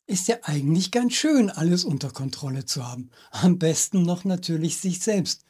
Ist ja eigentlich ganz schön, alles unter Kontrolle zu haben. Am besten noch natürlich sich selbst.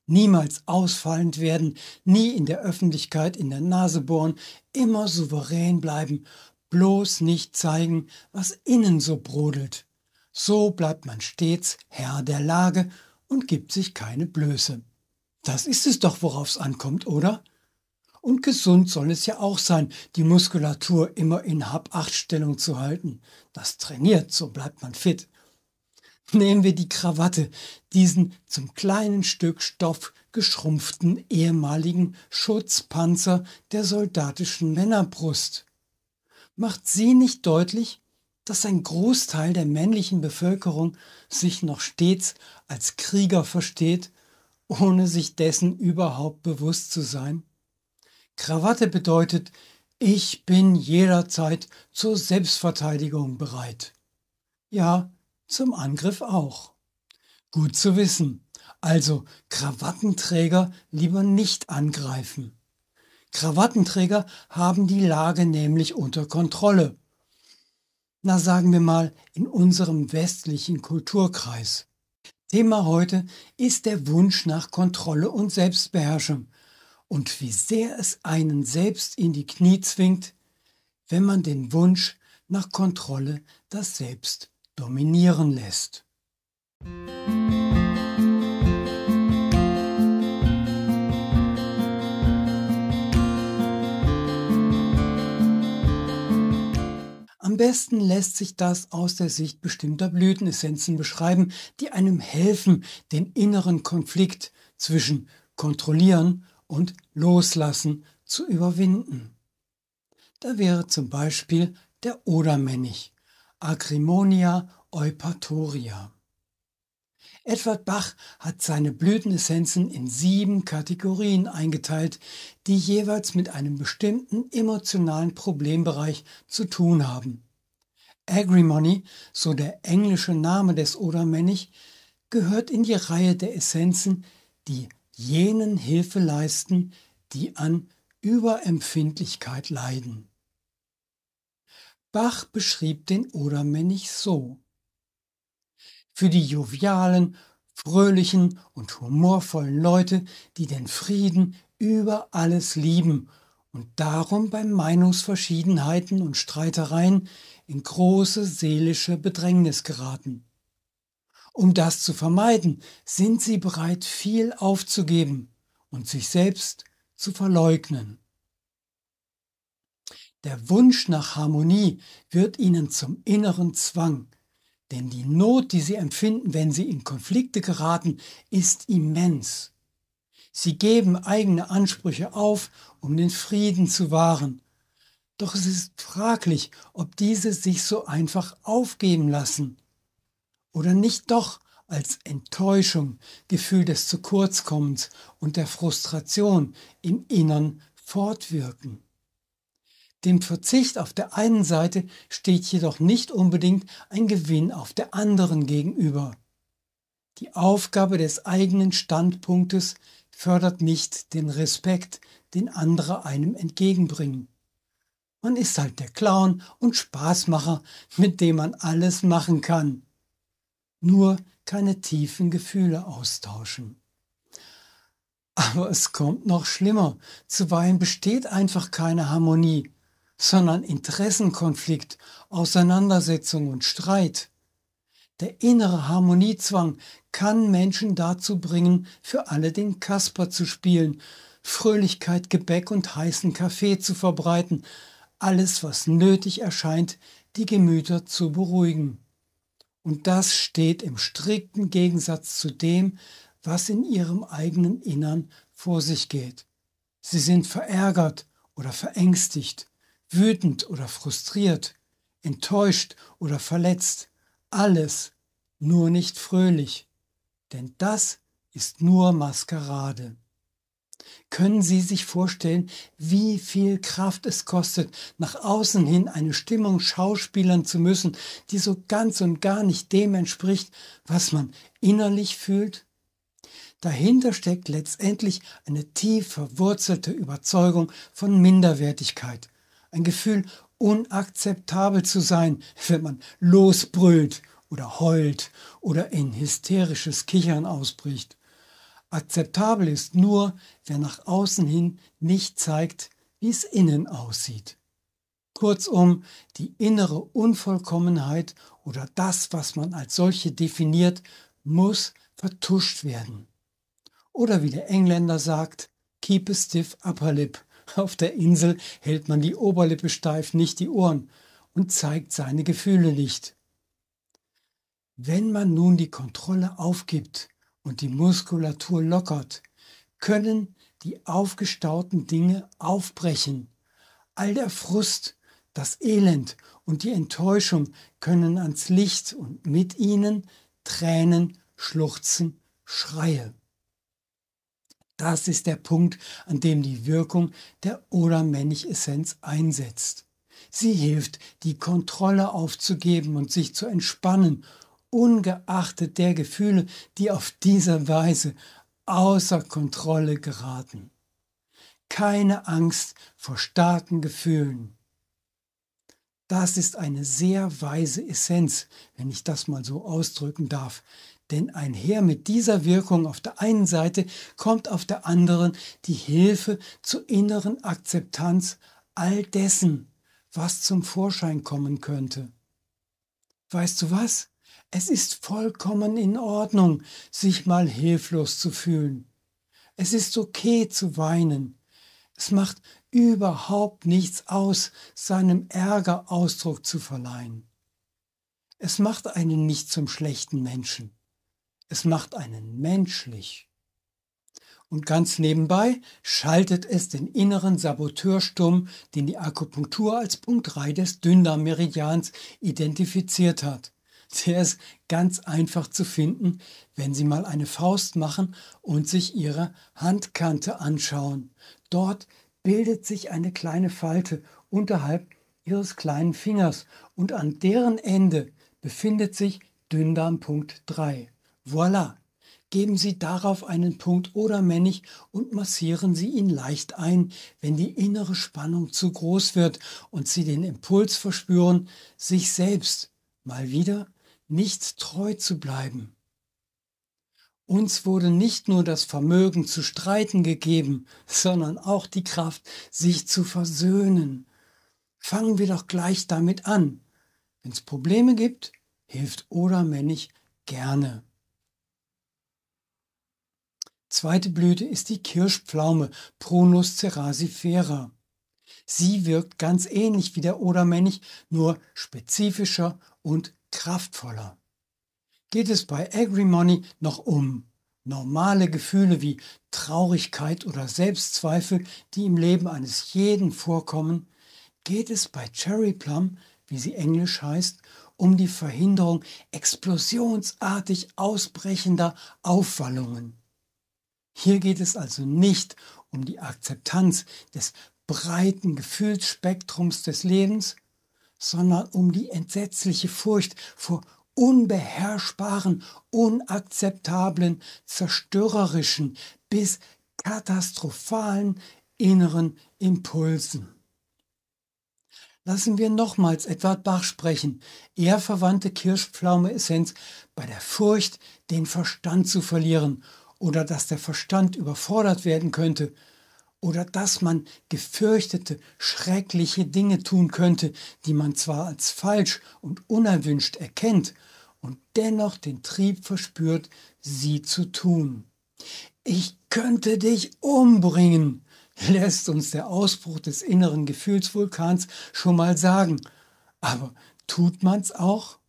Niemals ausfallend werden, nie in der Öffentlichkeit in der Nase bohren, immer souverän bleiben, bloß nicht zeigen, was innen so brodelt. So bleibt man stets Herr der Lage und gibt sich keine Blöße. Das ist es doch, worauf es ankommt, oder? Und gesund soll es ja auch sein, die Muskulatur immer in Hab-Acht-Stellung zu halten. Das trainiert, so bleibt man fit. Nehmen wir die Krawatte, diesen zum kleinen Stück Stoff geschrumpften ehemaligen Schutzpanzer der soldatischen Männerbrust. Macht sie nicht deutlich, dass ein Großteil der männlichen Bevölkerung sich noch stets als Krieger versteht, ohne sich dessen überhaupt bewusst zu sein? Krawatte bedeutet, ich bin jederzeit zur Selbstverteidigung bereit. Ja, zum Angriff auch. Gut zu wissen. Also Krawattenträger lieber nicht angreifen. Krawattenträger haben die Lage nämlich unter Kontrolle. Na, sagen wir mal, in unserem westlichen Kulturkreis. Thema heute ist der Wunsch nach Kontrolle und Selbstbeherrschung und wie sehr es einen selbst in die Knie zwingt, wenn man den Wunsch nach Kontrolle das Selbst dominieren lässt. Am besten lässt sich das aus der Sicht bestimmter Blütenessenzen beschreiben, die einem helfen, den inneren Konflikt zwischen kontrollieren und loslassen zu überwinden. Da wäre zum Beispiel der Odermännich, Acrimonia eupatoria. Edward Bach hat seine Blütenessenzen in 7 Kategorien eingeteilt, die jeweils mit einem bestimmten emotionalen Problembereich zu tun haben. Agrimony, so der englische Name des Odermännich, gehört in die Reihe der Essenzen, die jenen Hilfe leisten, die an Überempfindlichkeit leiden. Bach beschrieb den Odermännich so: Für die jovialen, fröhlichen und humorvollen Leute, die den Frieden über alles lieben und darum bei Meinungsverschiedenheiten und Streitereien in große seelische Bedrängnis geraten. Um das zu vermeiden, sind sie bereit, viel aufzugeben und sich selbst zu verleugnen. Der Wunsch nach Harmonie wird ihnen zum inneren Zwang, denn die Not, die sie empfinden, wenn sie in Konflikte geraten, ist immens. Sie geben eigene Ansprüche auf, um den Frieden zu wahren. Doch es ist fraglich, ob diese sich so einfach aufgeben lassen oder nicht doch als Enttäuschung, Gefühl des Zukurzkommens und der Frustration im Innern fortwirken. Dem Verzicht auf der einen Seite steht jedoch nicht unbedingt ein Gewinn auf der anderen gegenüber. Die Aufgabe des eigenen Standpunktes fördert nicht den Respekt, den andere einem entgegenbringen. Man ist halt der Clown und Spaßmacher, mit dem man alles machen kann. Nur keine tiefen Gefühle austauschen. Aber es kommt noch schlimmer. Zuweilen besteht einfach keine Harmonie, sondern Interessenkonflikt, Auseinandersetzung und Streit. Der innere Harmoniezwang kann Menschen dazu bringen, für alle den Kasper zu spielen, Fröhlichkeit, Gebäck und heißen Kaffee zu verbreiten, alles, was nötig erscheint, die Gemüter zu beruhigen. Und das steht im strikten Gegensatz zu dem, was in ihrem eigenen Innern vor sich geht. Sie sind verärgert oder verängstigt, wütend oder frustriert, enttäuscht oder verletzt. Alles, nur nicht fröhlich. Denn das ist nur Maskerade. Können Sie sich vorstellen, wie viel Kraft es kostet, nach außen hin eine Stimmung schauspielern zu müssen, die so ganz und gar nicht dem entspricht, was man innerlich fühlt? Dahinter steckt letztendlich eine tief verwurzelte Überzeugung von Minderwertigkeit, ein Gefühl unakzeptabel zu sein, wenn man losbrüllt oder heult oder in hysterisches Kichern ausbricht. Akzeptabel ist nur, wer nach außen hin nicht zeigt, wie es innen aussieht. Kurzum, die innere Unvollkommenheit oder das, was man als solche definiert, muss vertuscht werden. Oder wie der Engländer sagt, keep a stiff upper lip. Auf der Insel hält man die Oberlippe steif, nicht die Ohren, und zeigt seine Gefühle nicht. Wenn man nun die Kontrolle aufgibt und die Muskulatur lockert, können die aufgestauten Dinge aufbrechen. All der Frust, das Elend und die Enttäuschung können ans Licht und mit ihnen Tränen, Schluchzen, Schreie. Das ist der Punkt, an dem die Wirkung der Oder-Männig-Essenz einsetzt. Sie hilft, die Kontrolle aufzugeben und sich zu entspannen, ungeachtet der Gefühle, die auf diese Weise außer Kontrolle geraten. Keine Angst vor starken Gefühlen. Das ist eine sehr weise Essenz, wenn ich das mal so ausdrücken darf. Denn einher mit dieser Wirkung auf der einen Seite kommt auf der anderen die Hilfe zur inneren Akzeptanz all dessen, was zum Vorschein kommen könnte. Weißt du was? Es ist vollkommen in Ordnung, sich mal hilflos zu fühlen. Es ist okay zu weinen. Es macht überhaupt nichts aus, seinem Ärger Ausdruck zu verleihen. Es macht einen nicht zum schlechten Menschen. Es macht einen menschlich. Und ganz nebenbei schaltet es den inneren Saboteur stumm, den die Akupunktur als Punkt 3 des Dünndarmmeridians identifiziert hat. Der ist ganz einfach zu finden, wenn Sie mal eine Faust machen und sich Ihre Handkante anschauen. Dort bildet sich eine kleine Falte unterhalb Ihres kleinen Fingers und an deren Ende befindet sich Dünndarm-Punkt 3. Voilà! Geben Sie darauf einen Punkt oder Männig und massieren Sie ihn leicht ein, wenn die innere Spannung zu groß wird und Sie den Impuls verspüren, sich selbst mal wieder nicht treu zu bleiben. Uns wurde nicht nur das Vermögen zu streiten gegeben, sondern auch die Kraft, sich zu versöhnen. Fangen wir doch gleich damit an. Wenn es Probleme gibt, hilft oder Männig gerne. Zweite Blüte ist die Kirschpflaume, Prunus cerasifera. Sie wirkt ganz ähnlich wie der Oder-Männig, nur spezifischer und kraftvoller. Geht es bei Agrimony noch um normale Gefühle wie Traurigkeit oder Selbstzweifel, die im Leben eines jeden vorkommen, geht es bei Cherry Plum, wie sie englisch heißt, um die Verhinderung explosionsartig ausbrechender Aufwallungen. Hier geht es also nicht um die Akzeptanz des breiten Gefühlsspektrums des Lebens, sondern um die entsetzliche Furcht vor unbeherrschbaren, unakzeptablen, zerstörerischen bis katastrophalen inneren Impulsen. Lassen wir nochmals Edward Bach sprechen. Er verwandte Kirschpflaume-Essenz bei der Furcht, den Verstand zu verlieren oder dass der Verstand überfordert werden könnte oder dass man gefürchtete, schreckliche Dinge tun könnte, die man zwar als falsch und unerwünscht erkennt und dennoch den Trieb verspürt, sie zu tun. Ich könnte dich umbringen, lässt uns der Ausbruch des inneren Gefühlsvulkans schon mal sagen. Aber tut man's auch?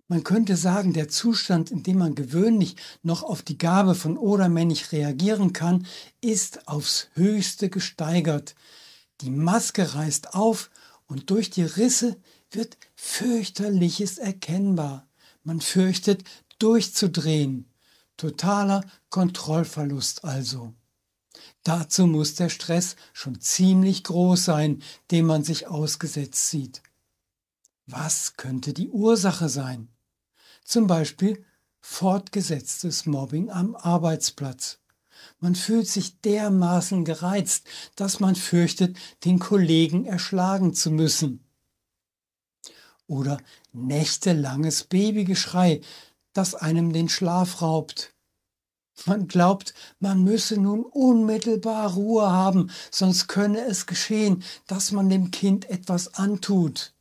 Man könnte sagen, der Zustand, in dem man gewöhnlich noch auf die Gabe von Oder-Männig reagieren kann, ist aufs Höchste gesteigert. Die Maske reißt auf und durch die Risse wird fürchterliches erkennbar. Man fürchtet, durchzudrehen. Totaler Kontrollverlust also. Dazu muss der Stress schon ziemlich groß sein, dem man sich ausgesetzt sieht. Was könnte die Ursache sein? Zum Beispiel fortgesetztes Mobbing am Arbeitsplatz, Man fühlt sich dermaßen gereizt, dass man fürchtet, den Kollegen erschlagen zu müssen. Oder nächtelanges Babygeschrei, das einem den Schlaf raubt. Man glaubt, man müsse nun unmittelbar Ruhe haben, sonst könne es geschehen, dass man dem Kind etwas antut.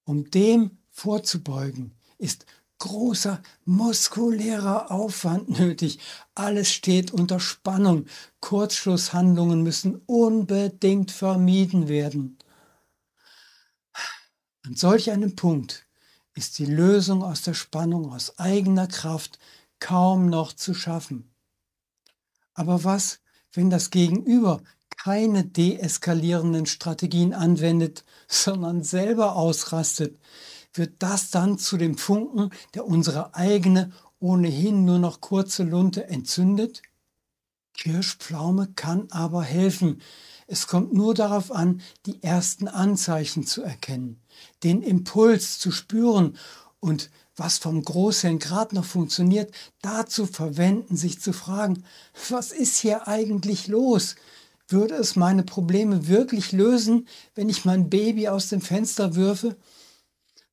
Um dem vorzubeugen, ist großer muskulärer Aufwand nötig. Alles steht unter Spannung. Kurzschlusshandlungen müssen unbedingt vermieden werden. An solch einem Punkt ist die Lösung aus der Spannung aus eigener Kraft kaum noch zu schaffen. Aber was, wenn das Gegenüber keine deeskalierenden Strategien anwendet, sondern selber ausrastet? Wird das dann zu dem Funken, der unsere eigene, ohnehin nur noch kurze Lunte entzündet? Kirschpflaume kann aber helfen. Es kommt nur darauf an, die ersten Anzeichen zu erkennen, den Impuls zu spüren und was vom Großhirn gerade noch funktioniert, dazu verwenden, sich zu fragen, was ist hier eigentlich los? Würde es meine Probleme wirklich lösen, wenn ich mein Baby aus dem Fenster würfe?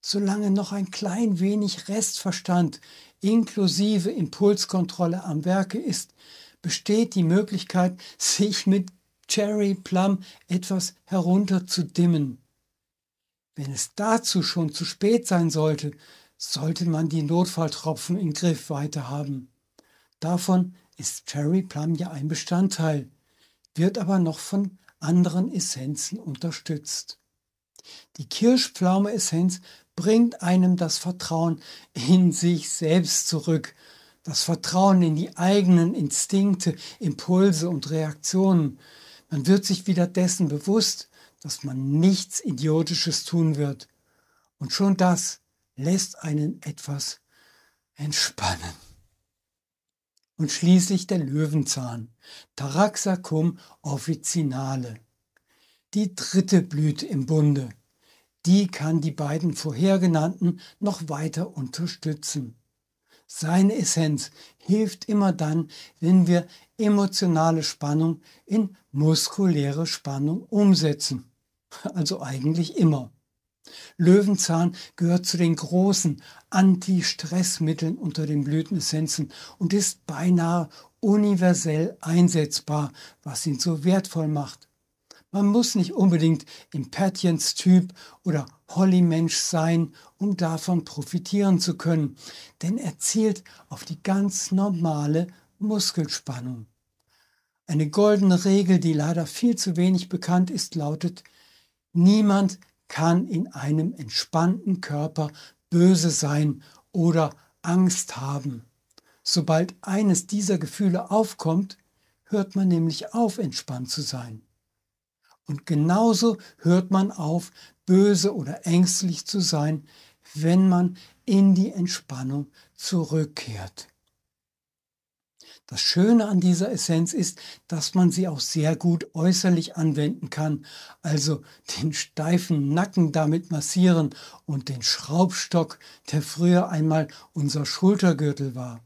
Solange noch ein klein wenig Restverstand inklusive Impulskontrolle am Werke ist, besteht die Möglichkeit, sich mit Cherry Plum etwas herunterzudimmen. Wenn es dazu schon zu spät sein sollte, sollte man die Notfalltropfen in Griffweite haben. Davon ist Cherry Plum ja ein Bestandteil, wird aber noch von anderen Essenzen unterstützt. Die Kirschpflaume-Essenz bringt einem das Vertrauen in sich selbst zurück, das Vertrauen in die eigenen Instinkte, Impulse und Reaktionen. Man wird sich wieder dessen bewusst, dass man nichts Idiotisches tun wird. Und schon das lässt einen etwas entspannen. Und schließlich der Löwenzahn, Taraxacum officinale. Die dritte Blüte im Bunde. Die kann die beiden vorhergenannten noch weiter unterstützen. Seine Essenz hilft immer dann, wenn wir emotionale Spannung in muskuläre Spannung umsetzen. Also eigentlich immer. Löwenzahn gehört zu den großen Anti-Stress-Mitteln unter den Blütenessenzen und ist beinahe universell einsetzbar, was ihn so wertvoll macht. Man muss nicht unbedingt Impatience-Typ oder Holly-Mensch sein, um davon profitieren zu können, denn er zielt auf die ganz normale Muskelspannung. Eine goldene Regel, die leider viel zu wenig bekannt ist, lautet: Niemand kann in einem entspannten Körper böse sein oder Angst haben. Sobald eines dieser Gefühle aufkommt, hört man nämlich auf, entspannt zu sein. Und genauso hört man auf, böse oder ängstlich zu sein, wenn man in die Entspannung zurückkehrt. Das Schöne an dieser Essenz ist, dass man sie auch sehr gut äußerlich anwenden kann, also den steifen Nacken damit massieren und den Schraubstock, der früher einmal unser Schultergürtel war.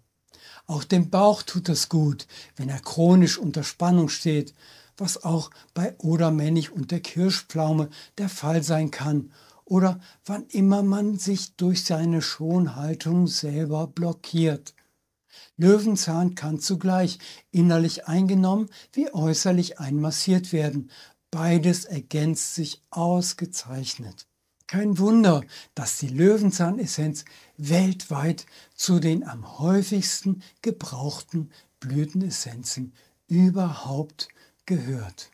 Auch dem Bauch tut es gut, wenn er chronisch unter Spannung steht, was auch bei Odermännich und der Kirschpflaume der Fall sein kann oder wann immer man sich durch seine Schonhaltung selber blockiert. Löwenzahn kann zugleich innerlich eingenommen wie äußerlich einmassiert werden. Beides ergänzt sich ausgezeichnet. Kein Wunder, dass die Löwenzahnessenz weltweit zu den am häufigsten gebrauchten Blütenessenzen überhaupt gehört.